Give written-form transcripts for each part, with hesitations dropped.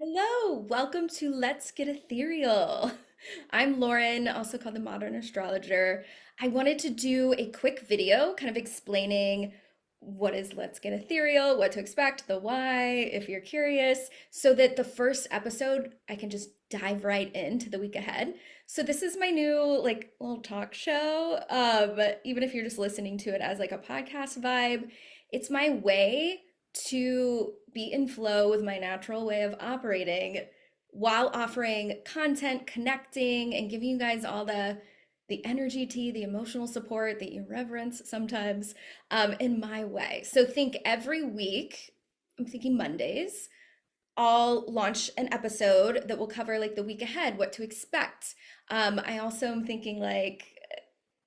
Hello, welcome to Let's Get Ethereal. I'm Lauren, also called the Modern Astrologer. I wanted to do a quick video kind of explaining what is Let's Get Ethereal, what to expect, the why, if you're curious, so that the first episode I can just dive right into the week ahead. So this is my new like little talk show. Even if you're just listening to it as like a podcast vibe, it's my way to be in flow with my natural way of operating while offering content, connecting, and giving you guys all the energy tea, the emotional support, the irreverence sometimes in my way. So think every week, I'm thinking Mondays, I'll launch an episode that will cover like the week ahead, what to expect. I also am thinking like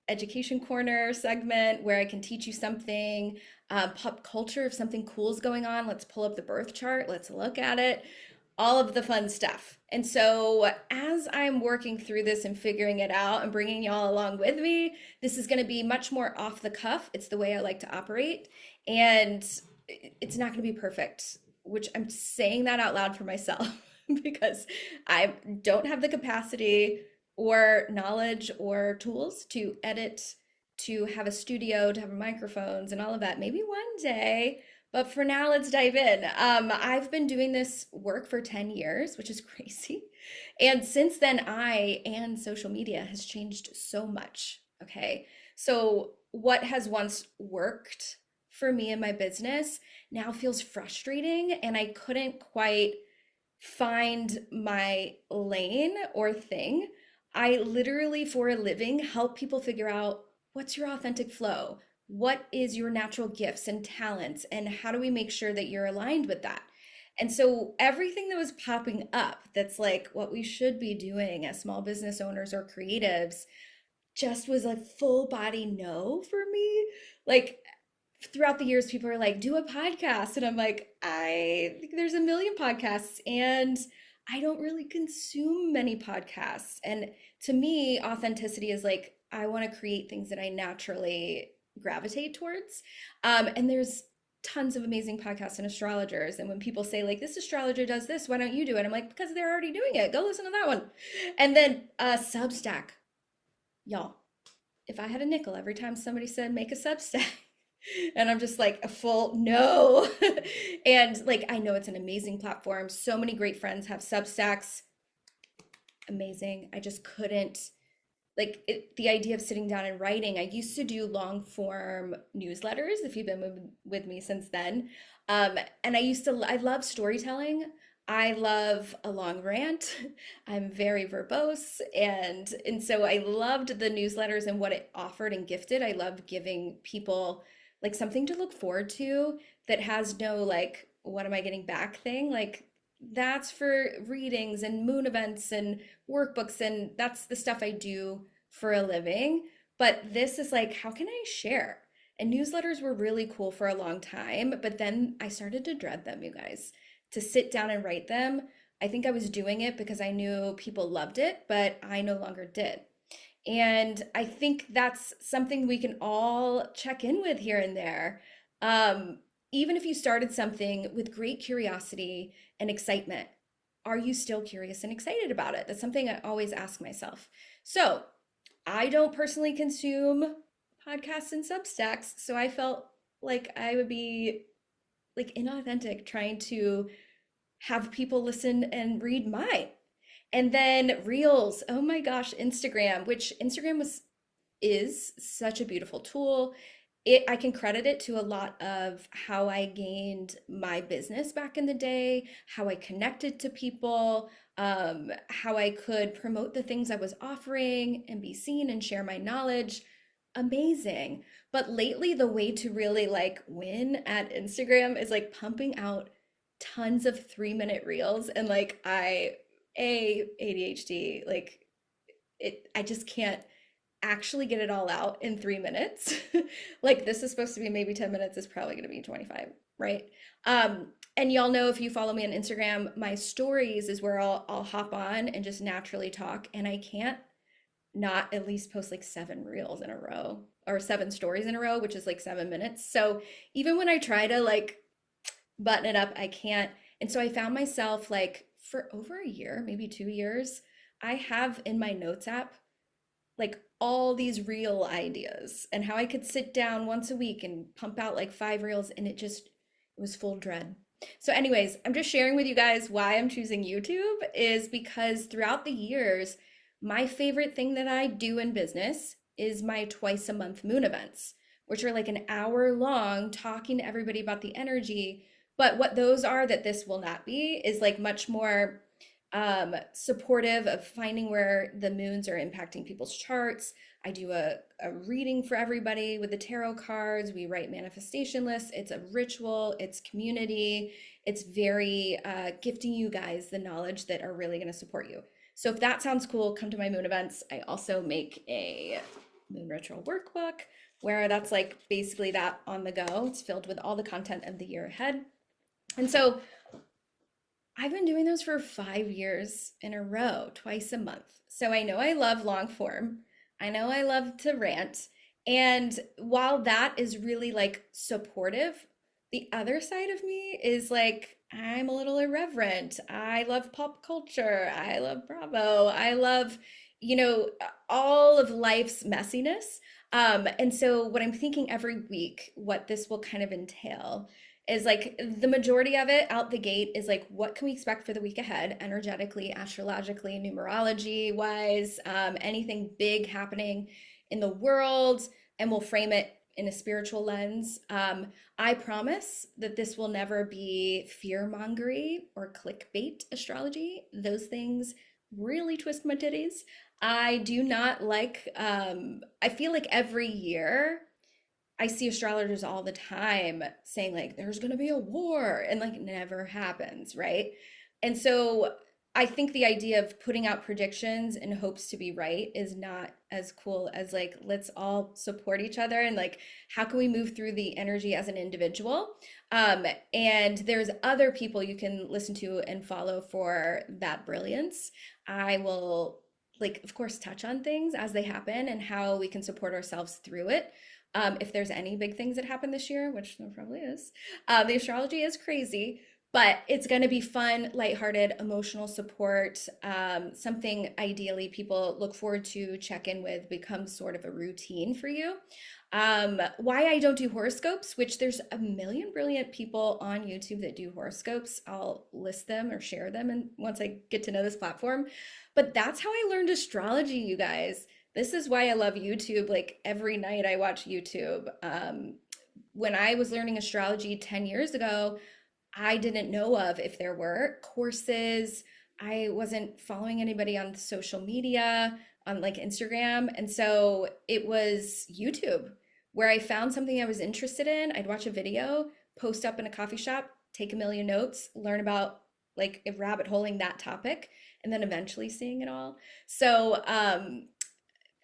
education corner segment where I can teach you something, pop culture, if something cool is going on, let's pull up the birth chart, let's look at it, all of the fun stuff. And so, as I'm working through this and figuring it out and bringing y'all along with me, this is going to be much more off the cuff. It's the way I like to operate. And it's not going to be perfect, which I'm saying that out loud for myself because I don't have the capacity or knowledge or tools to edit, to have a studio, to have microphones and all of that. Maybe one day, but for now, let's dive in. I've been doing this work for 10 years, which is crazy. And since then, I and social media has changed so much. Okay. So, what has once worked for me and my business now feels frustrating, and I couldn't quite find my lane or thing. I literally, for a living, help people figure out what's your authentic flow? What is your natural gifts and talents? And how do we make sure that you're aligned with that? And so everything that was popping up that's like what we should be doing as small business owners or creatives just was a full body no for me. Like throughout the years, people are like, do a podcast. And I'm like, I think there's a million podcasts and I don't really consume many podcasts. And to me, authenticity is like, I want to create things that I naturally gravitate towards. And there's tons of amazing podcasts and astrologers. And when people say, like, this astrologer does this, why don't you do it? I'm like, because they're already doing it. Go listen to that one. And then Substack. Y'all, if I had a nickel every time somebody said, make a Substack, and I'm just like a full no. And like, I know it's an amazing platform. So many great friends have Substacks. Amazing. I just couldn't like the idea of sitting down and writing. I used to do long form newsletters if you've been with me since then. And I love storytelling. I love a long rant. I'm very verbose and so I loved the newsletters and what it offered and gifted. I loved giving people like something to look forward to that has no like what am I getting back thing. Like that's for readings and moon events and workbooks and that's the stuff I do for a living. But this is like how can I share? And newsletters were really cool for a long time, but then I started to dread them, you guys, to sit down and write them. I think I was doing it because I knew people loved it, but I no longer did. And I think that's something we can all check in with here and there. Even if you started something with great curiosity and excitement, are you still curious and excited about it? That's something I always ask myself. So I don't personally consume podcasts and Substacks, so I felt like I would be like inauthentic trying to have people listen and read mine. And then Reels, oh my gosh, Instagram, which Instagram was is such a beautiful tool. I can credit it to a lot of how I gained my business back in the day, how I connected to people, how I could promote the things I was offering and be seen and share my knowledge. Amazing. But lately, the way to really like win at Instagram is like pumping out tons of 3 minute reels. And like, ADHD, like I just can't actually get it all out in 3 minutes. Like this is supposed to be maybe 10 minutes, is probably going to be 25, right? And y'all know if you follow me on Instagram, my stories is where I'll hop on and just naturally talk. And I can't not at least post like 7 reels in a row or 7 stories in a row, which is like 7 minutes. So even when I try to like button it up, I can't. And so I found myself like for over a year, maybe 2 years, I have in my notes app like all these reel ideas and how I could sit down once a week and pump out like 5 reels, and it was full dread. So anyways, I'm just sharing with you guys why I'm choosing YouTube is because throughout the years, my favorite thing that I do in business is my twice a month moon events, which are like an hour long talking to everybody about the energy. But what those are that this will not be is like much more supportive of finding where the moons are impacting people's charts. I do a reading for everybody with the tarot cards. We write manifestation lists. It's a ritual, it's community. It's very gifting you guys the knowledge that are really going to support you. So if that sounds cool, come to my moon events. I also make a moon ritual workbook where that's like basically that on the go. It's filled with all the content of the year ahead. And so I've been doing those for 5 years in a row, twice a month. So I know I love long form. I know I love to rant. And while that is really like supportive, the other side of me is like, I'm a little irreverent. I love pop culture. I love Bravo. I love, you know, all of life's messiness. And so what I'm thinking every week, what this will kind of entail is like the majority of it out the gate is like what can we expect for the week ahead energetically, astrologically, numerology wise, anything big happening in the world, and we'll frame it in a spiritual lens. I promise that this will never be fear mongery or clickbait astrology. Those things really twist my titties. I do not like I feel like every year I see astrologers all the time saying like there's going to be a war, and like it never happens, right? And so I think the idea of putting out predictions in hopes to be right is not as cool as like let's all support each other and like how can we move through the energy as an individual. And there's other people you can listen to and follow for that brilliance. I will like of course touch on things as they happen and how we can support ourselves through it. If there's any big things that happen this year, which there probably is, the astrology is crazy, but it's going to be fun, lighthearted, emotional support, something ideally people look forward to check in with, becomes sort of a routine for you. Why I don't do horoscopes, which there's a million brilliant people on YouTube that do horoscopes. I'll list them or share them and once I get to know this platform. But that's how I learned astrology, you guys. This is why I love YouTube. Like every night I watch YouTube. When I was learning astrology 10 years ago, I didn't know of if there were courses. I wasn't following anybody on social media, on like Instagram. And so it was YouTube where I found something I was interested in. I'd watch a video, post up in a coffee shop, take a million notes, learn about like a rabbit holing that topic, and then eventually seeing it all. So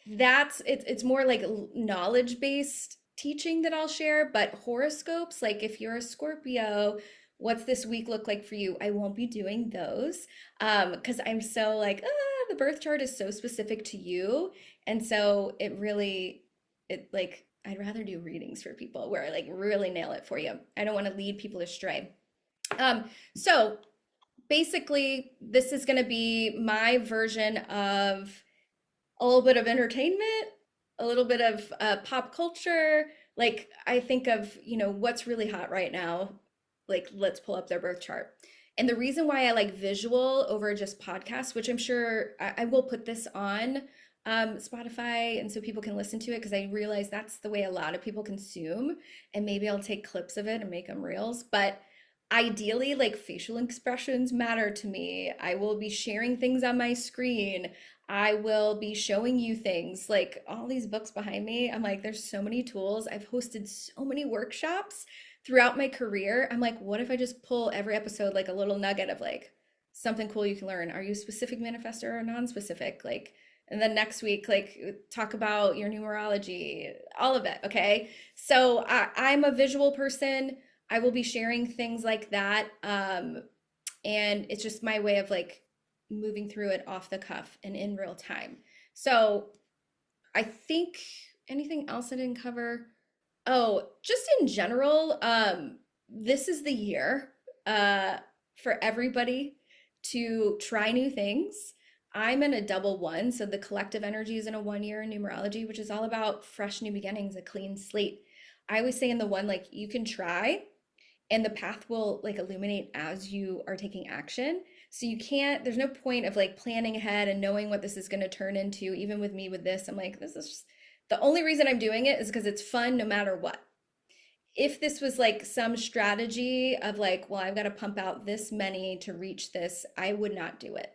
that's it's more like knowledge based teaching that I'll share, but horoscopes, like if you're a Scorpio, what's this week look like for you? I won't be doing those because I'm so like the birth chart is so specific to you, and so it really it like I'd rather do readings for people where I like really nail it for you. I don't want to lead people astray. So basically this is going to be my version of a little bit of entertainment, a little bit of pop culture. Like I think of, you know, what's really hot right now. Like let's pull up their birth chart. And the reason why I like visual over just podcasts, which I'm sure I will put this on Spotify and so people can listen to it because I realize that's the way a lot of people consume. And maybe I'll take clips of it and make them reels. But ideally, like facial expressions matter to me. I will be sharing things on my screen. I will be showing you things like all these books behind me. I'm like, there's so many tools. I've hosted so many workshops throughout my career. I'm like, what if I just pull every episode like a little nugget of like something cool you can learn? Are you a specific manifestor or non-specific? Like, and then next week, like talk about your numerology, all of it. Okay. So I'm a visual person. I will be sharing things like that. And it's just my way of like moving through it off the cuff and in real time. So I think anything else I didn't cover? Oh, just in general, this is the year for everybody to try new things. I'm in a double one, so the collective energy is in a 1 year in numerology, which is all about fresh new beginnings, a clean slate. I always say in the one, like, you can try and the path will like illuminate as you are taking action. So you can't, there's no point of like planning ahead and knowing what this is going to turn into. Even with me with this, I'm like, this is just, the only reason I'm doing it is because it's fun no matter what. If this was like some strategy of like, well, I've got to pump out this many to reach this, I would not do it.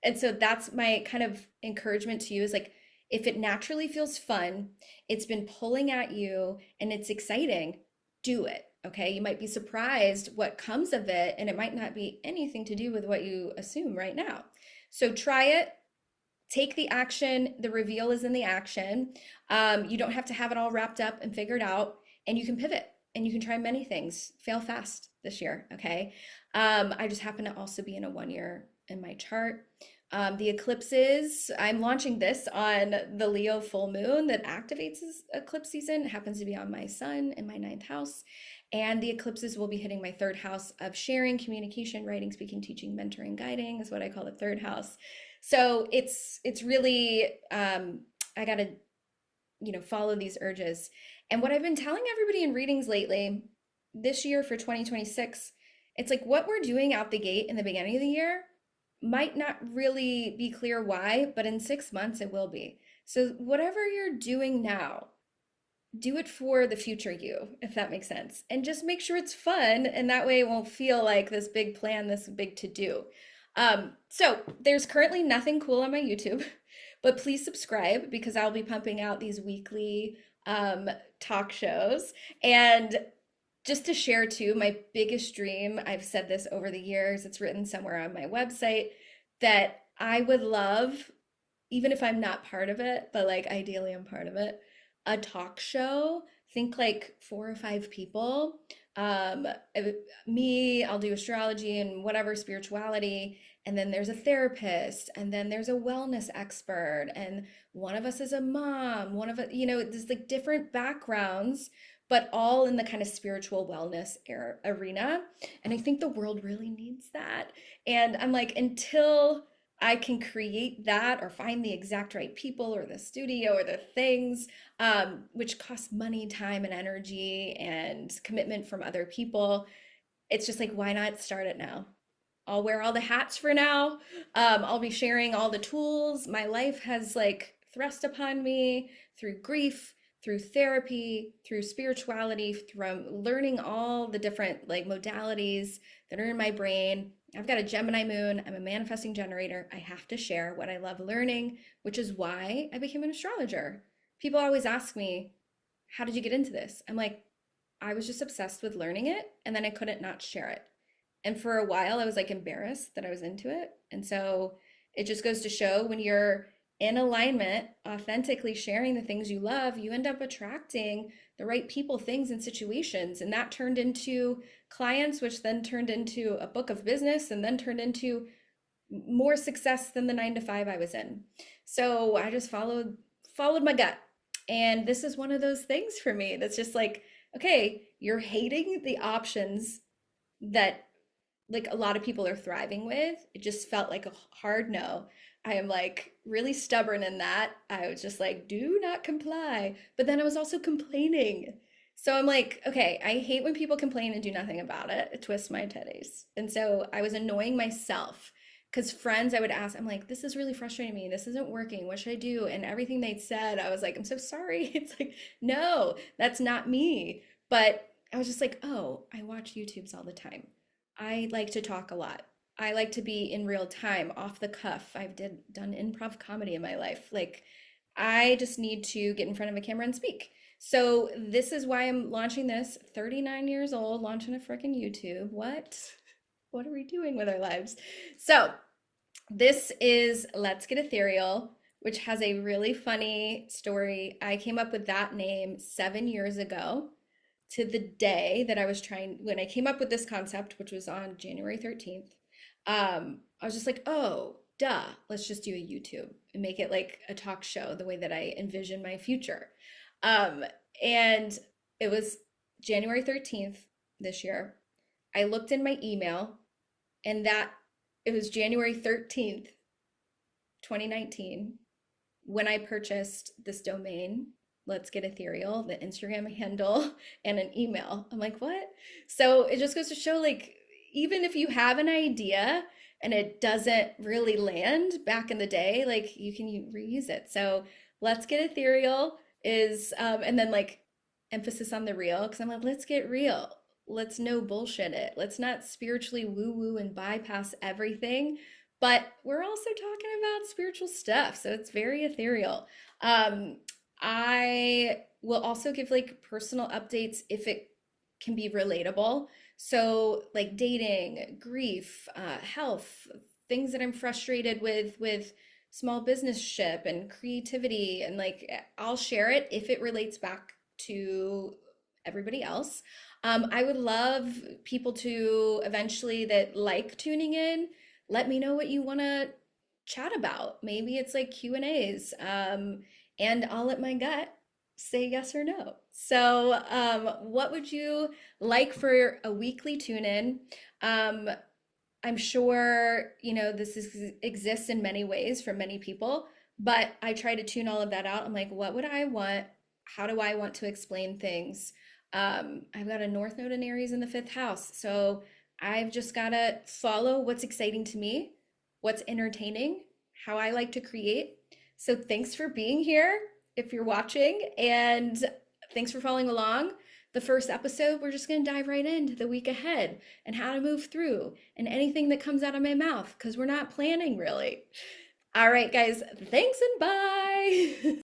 And so that's my kind of encouragement to you is like, if it naturally feels fun, it's been pulling at you and it's exciting, do it. Okay. You might be surprised what comes of it, and it might not be anything to do with what you assume right now. So try it, take the action. The reveal is in the action. You don't have to have it all wrapped up and figured out, and you can pivot and you can try many things. Fail fast this year. Okay. I just happen to also be in a 1 year in my chart. The eclipses, I'm launching this on the Leo full moon that activates this eclipse season. It happens to be on my sun in my ninth house. And the eclipses will be hitting my third house of sharing, communication, writing, speaking, teaching, mentoring, guiding is what I call the third house. So it's really I gotta, follow these urges. And what I've been telling everybody in readings lately, this year for 2026, it's like what we're doing out the gate in the beginning of the year might not really be clear why, but in 6 months it will be. So whatever you're doing now, do it for the future you, if that makes sense. And just make sure it's fun, and that way it won't feel like this big plan, this big to do. So there's currently nothing cool on my YouTube, but please subscribe because I'll be pumping out these weekly talk shows. And just to share too, my biggest dream, I've said this over the years, it's written somewhere on my website, that I would love, even if I'm not part of it, but like ideally I'm part of it, a talk show. Think like 4 or 5 people. Um, Me, I'll do astrology and whatever spirituality. And then there's a therapist, and then there's a wellness expert, and one of us is a mom, one of us, there's like different backgrounds, but all in the kind of spiritual wellness arena. And I think the world really needs that. And I'm like, until I can create that or find the exact right people or the studio or the things, which cost money, time, and energy and commitment from other people, it's just like, why not start it now? I'll wear all the hats for now. I'll be sharing all the tools my life has like thrust upon me through grief, through therapy, through spirituality, through learning all the different like modalities that are in my brain. I've got a Gemini moon. I'm a manifesting generator. I have to share what I love learning, which is why I became an astrologer. People always ask me, how did you get into this? I'm like, I was just obsessed with learning it, and then I couldn't not share it. And for a while, I was like embarrassed that I was into it. And so it just goes to show when you're in alignment, authentically sharing the things you love, you end up attracting the right people, things, and situations. And that turned into clients, which then turned into a book of business, and then turned into more success than the 9 to 5 I was in. So I just followed my gut. And this is one of those things for me that's just like, okay, you're hating the options that like a lot of people are thriving with. It just felt like a hard no. I am like really stubborn in that. I was just like, do not comply. But then I was also complaining. So I'm like, okay, I hate when people complain and do nothing about it. It twists my teddies. And so I was annoying myself because friends, I would ask, I'm like, this is really frustrating me. This isn't working. What should I do? And everything they'd said, I was like, I'm so sorry. It's like, no, that's not me. But I was just like, oh, I watch YouTubes all the time. I like to talk a lot. I like to be in real time, off the cuff. Done improv comedy in my life. Like I just need to get in front of a camera and speak. So this is why I'm launching this. 39 years old, launching a freaking YouTube. What? What are we doing with our lives? So this is Let's Get Ethereal, which has a really funny story. I came up with that name 7 years ago to the day that when I came up with this concept, which was on January 13th. I was just like, oh, duh, let's just do a YouTube and make it like a talk show the way that I envision my future. And it was January 13th this year. I looked in my email, and that It was January 13th, 2019, when I purchased this domain, Let's Get Ethereal, the Instagram handle, and an email. I'm like, what? So it just goes to show, like, even if you have an idea and it doesn't really land back in the day, like, you can reuse it. So Let's Get Ethereal is, and then like emphasis on the real, because I'm like, let's get real. Let's no bullshit it. Let's not spiritually woo woo and bypass everything. But we're also talking about spiritual stuff, so it's very ethereal. Um, I will also give like personal updates if it can be relatable. So like dating, grief, health, things that I'm frustrated with small business ship and creativity, and like I'll share it if it relates back to everybody else. I would love people to eventually that like tuning in, let me know what you want to chat about. Maybe it's like Q and A's, and I'll let my gut say yes or no. So, what would you like for a weekly tune in? Um, I'm sure, this exists in many ways for many people, but I try to tune all of that out. I'm like, what would I want? How do I want to explain things? I've got a North Node in Aries in the fifth house. So I've just got to follow what's exciting to me, what's entertaining, how I like to create. So thanks for being here if you're watching, and thanks for following along. The first episode, we're just going to dive right into the week ahead and how to move through and anything that comes out of my mouth because we're not planning really. All right, guys, thanks and bye.